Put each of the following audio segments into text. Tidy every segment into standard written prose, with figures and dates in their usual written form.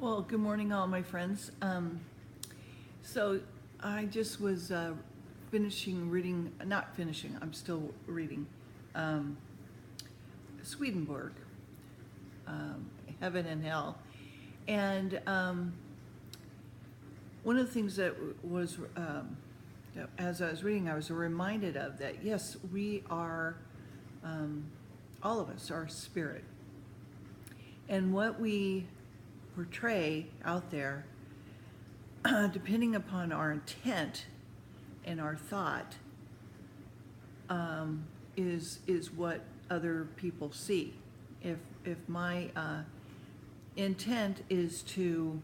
Well, good morning, all my friends. So I just was finishing reading, not finishing, I'm still reading um, Swedenborg, um, Heaven and Hell. And one of the things that was, that as I was reading, I was reminded of that, yes, we are, all of us are spirit. And what we portray out there, depending upon our intent and our thought, is what other people see. If my intent is to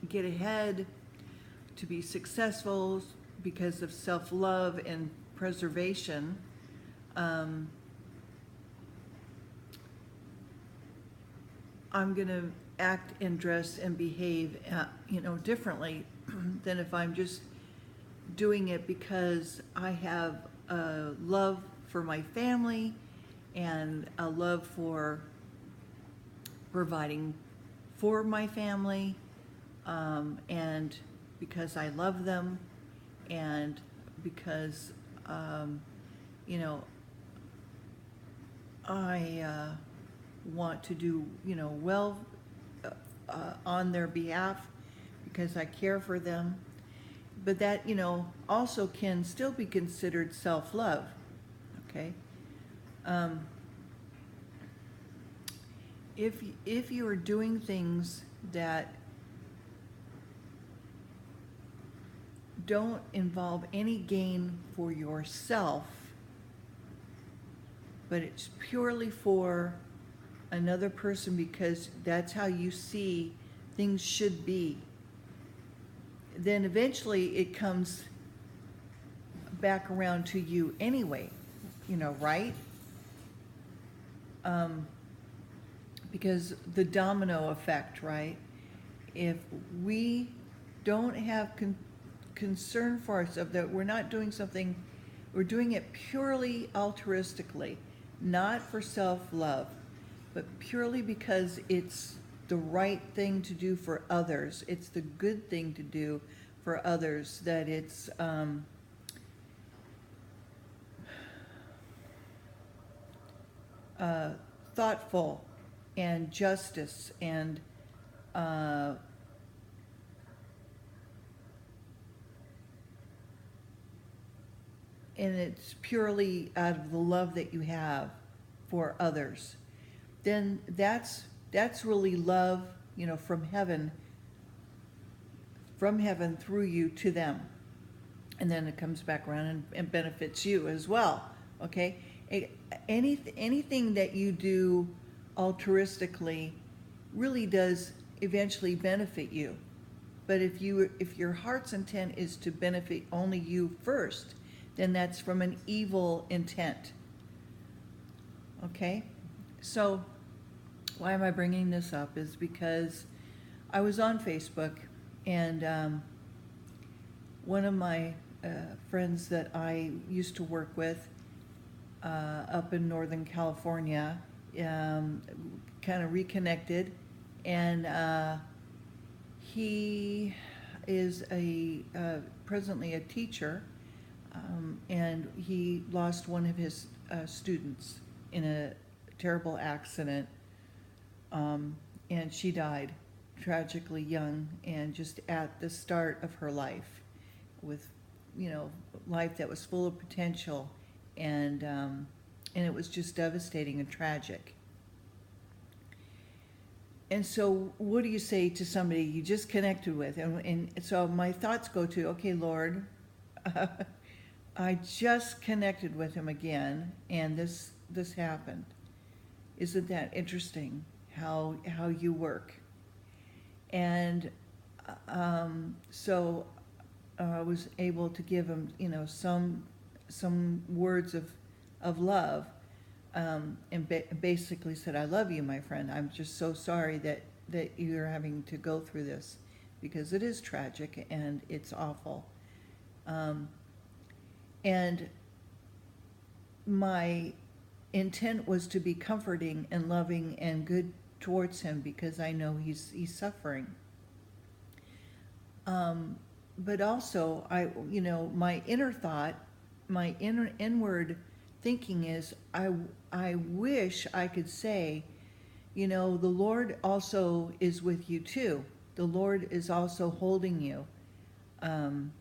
get ahead, to be successful because of self-love and preservation, I'm going to act and dress and behave, differently than if I'm just doing it because I have a love for my family and a love for providing for my family, and because I love them, and because, you know, I want to do, well on their behalf because I care for them. But that, also can still be considered self-love, okay? If you are doing things that don't involve any gain for yourself, but it's purely for another person because that's how you see things should be, then eventually it comes back around to you anyway, right? Because the domino effect, right? If we don't have concern for ourselves, that we're not doing something, we're doing it purely altruistically, not for self-love, but purely because it's the right thing to do for others. It's the good thing to do for others, that it's thoughtful and justice and it's purely out of the love that you have for others, then that's really love, from heaven through you to them. And then it comes back around and benefits you as well, okay? Anything that you do altruistically really does eventually benefit you. But if your heart's intent is to benefit only you first, then that's from an evil intent. Okay? So why am I bringing this up is because I was on Facebook, and one of my friends that I used to work with up in Northern California kind of reconnected, and he is presently a teacher, and he lost one of his students in a terrible accident, and she died tragically young and just at the start of her life, with life that was full of potential, and it was just devastating and tragic. And so what do you say to somebody you just connected with? And so my thoughts go to, okay, Lord, I just connected with him again, and this happened. Isn't that interesting how you work? And so I was able to give him, some words of love, and basically said, I love you, my friend. I'm just so sorry that you're having to go through this, because it is tragic and it's awful. And my intent was to be comforting and loving and good towards him, because I know he's suffering. But also, my inner thought, my inward thinking is, I wish I could say, the Lord also is with you too. The Lord is also holding you. And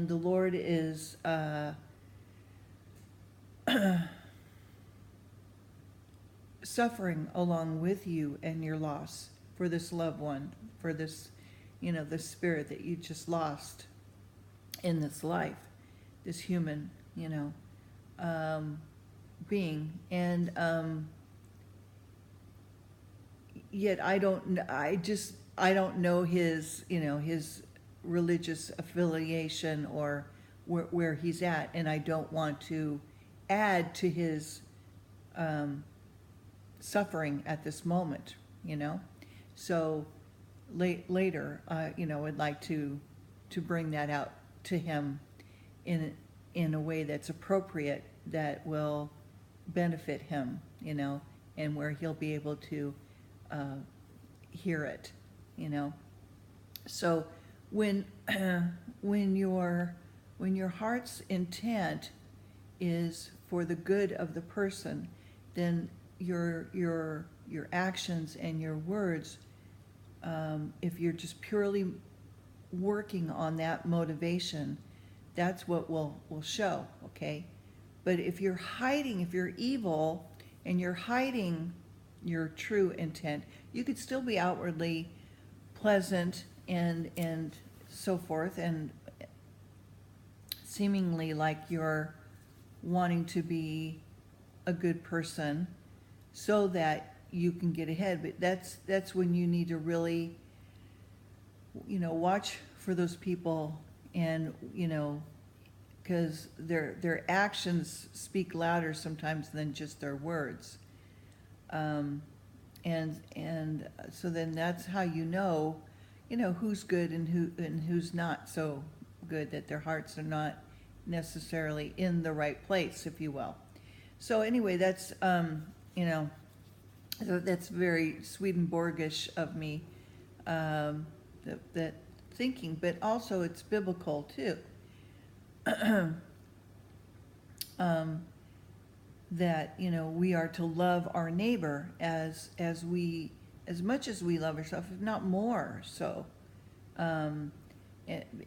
the Lord is suffering along with you and your loss for this loved one, for this, the spirit that you just lost in this life, this human, being. And yet I don't know his, his religious affiliation or where he's at, and I don't want to add to his suffering at this moment, So later, I'd like to bring that out to him in a way that's appropriate, that will benefit him, and where he'll be able to hear it, So when when your heart's intent is for the good of the person, then your actions and your words, if you're just purely working on that motivation, that's what will show, okay? But if you're evil and you're hiding your true intent, you could still be outwardly pleasant and so forth, and seemingly like you're wanting to be a good person so that you can get ahead. But that's when you need to really, watch for those people, and because their actions speak louder sometimes than just their words. And so then that's how who's good and who's not so good, that their hearts are not necessarily in the right place, if you will. So anyway, that's that's very Swedenborgish of me, that thinking, but also it's biblical too. That we are to love our neighbor as much as we love ourselves, if not more so. And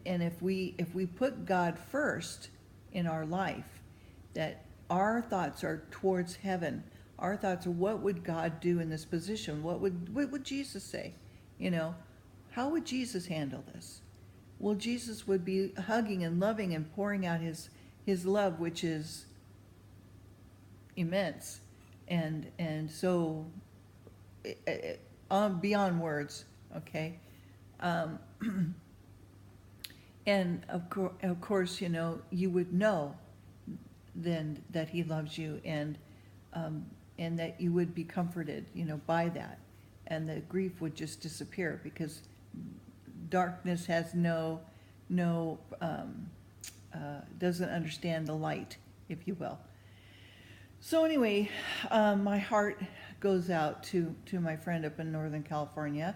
if we put God first in our life, that our thoughts are towards heaven, our thoughts are, what would God do in this position? What would Jesus say? How would Jesus handle this? Well, Jesus would be hugging and loving and pouring out his love, which is immense, and so beyond words, okay. And of course, you would know then that he loves you, and that you would be comforted, by that, and the grief would just disappear, because darkness has doesn't understand the light, if you will. So anyway, my heart goes out to my friend up in Northern California,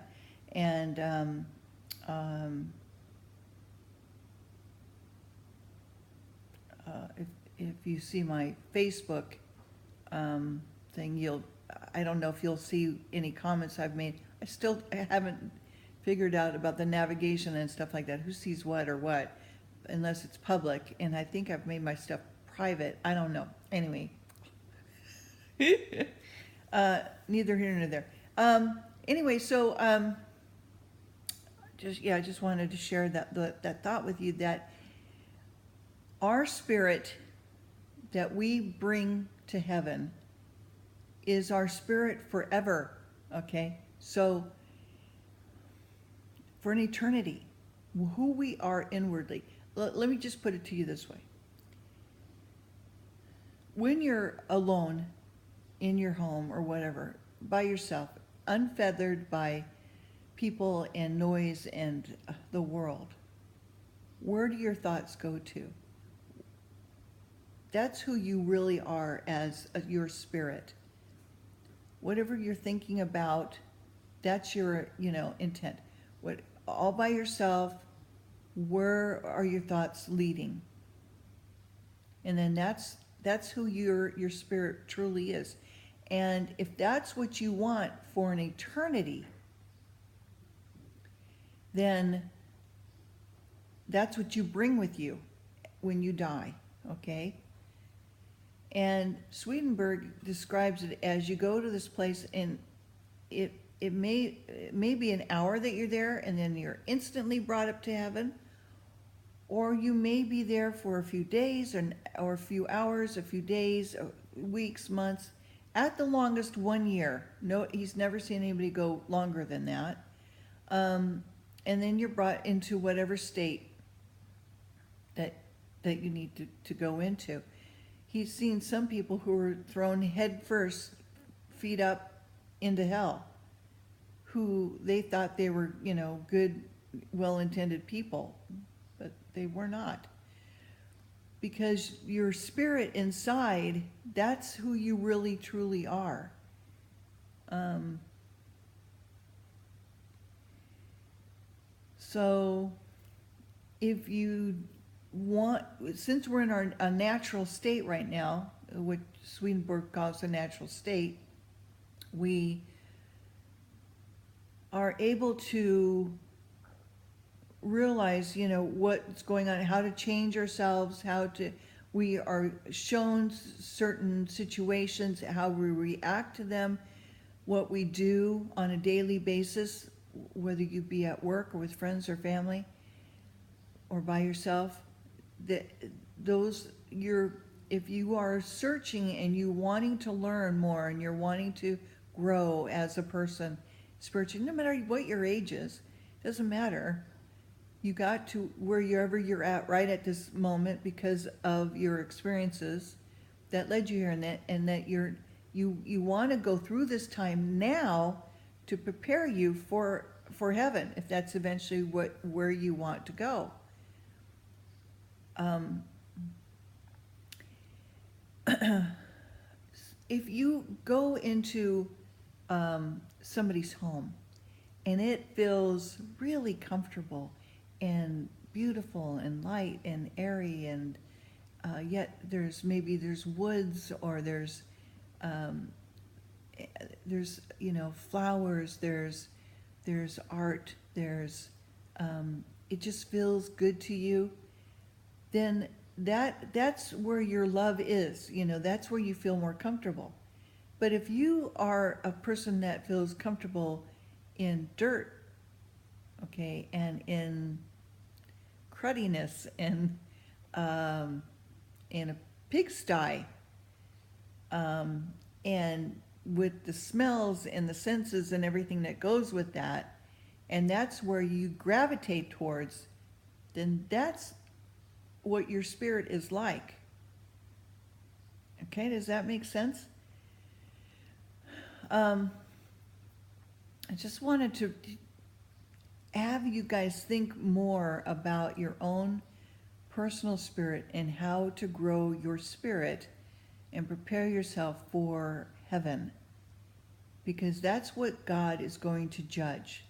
and if you see my Facebook thing, I don't know if you'll see any comments I've made. I haven't figured out about the navigation and stuff like that, who sees what or what, unless it's public, and I think I've made my stuff private. I don't know. Anyway, neither here nor there. Anyway, so I just wanted to share that thought with you, that our spirit that we bring to heaven is our spirit forever, okay? So for an eternity, who we are inwardly. Let me just put it to you this way. When you're alone in your home or whatever, by yourself, unfeathered by people and noise and the world, where do your thoughts go to? That's who you really are as your spirit. Whatever you're thinking about, that's your, intent. What, all by yourself, where are your thoughts leading? And then that's who your spirit truly is. And if that's what you want for an eternity, then that's what you bring with you when you die, okay? And Swedenborg describes it as you go to this place, and it may be an hour that you're there, and then you're instantly brought up to heaven, or you may be there for a few days, or a few hours, a few days, weeks, months, at the longest 1 year. No, he's never seen anybody go longer than that. And then you're brought into whatever state that you need to go into. He's seen some people who were thrown head first, feet up, into hell, who they thought they were, good, well-intended people, but they were not. Because your spirit inside, that's who you really, truly are. So if you want, since we're in a natural state right now, which Swedenborg calls a natural state, we are able to realize, what's going on, how to change ourselves, we are shown certain situations, how we react to them, what we do on a daily basis, whether you be at work or with friends or family or by yourself. If you are searching and you wanting to learn more and you're wanting to grow as a person spiritually, no matter what your age is, doesn't matter. You got to wherever you're at right at this moment because of your experiences that led you here, and that you want to go through this time now to prepare you for heaven, if that's eventually where you want to go. If you go into somebody's home and it feels really comfortable and beautiful and light and airy, and yet there's woods, or there's flowers, there's art, it just feels good to you, then that's where your love is. That's where you feel more comfortable. But if you are a person that feels comfortable in dirt, okay, and in cruddiness, and in a pigsty, and with the smells and the senses and everything that goes with that, and that's where you gravitate towards, then that's what your spirit is like. Okay, does that make sense? I just wanted to have you guys think more about your own personal spirit and how to grow your spirit and prepare yourself for heaven, because that's what God is going to judge.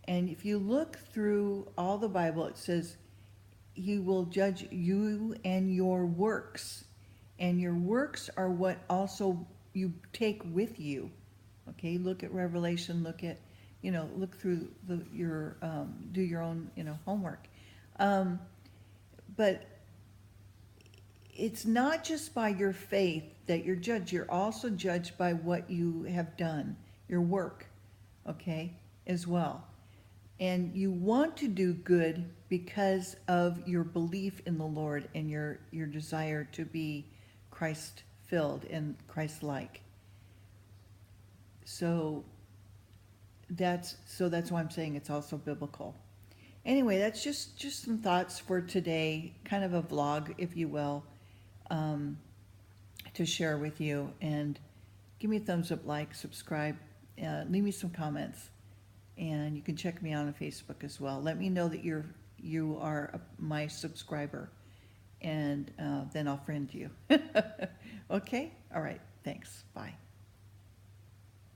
And if you look through all the Bible, it says he will judge you and your works, and your works are what also you take with you. Okay, look at Revelation, look through do your own, homework. But it's not just by your faith that you're judged. You're also judged by what you have done, your work, okay, as well. And you want to do good because of your belief in the Lord and your desire to be Christ-filled and Christ-like. So that's why I'm saying it's also biblical. Anyway, that's just some thoughts for today, kind of a vlog, if you will, to share with you. And give me a thumbs up, like, subscribe, leave me some comments, and you can check me out on Facebook as well. Let me know that you are my subscriber, and then I'll friend you. Okay? All right. Thanks. Bye.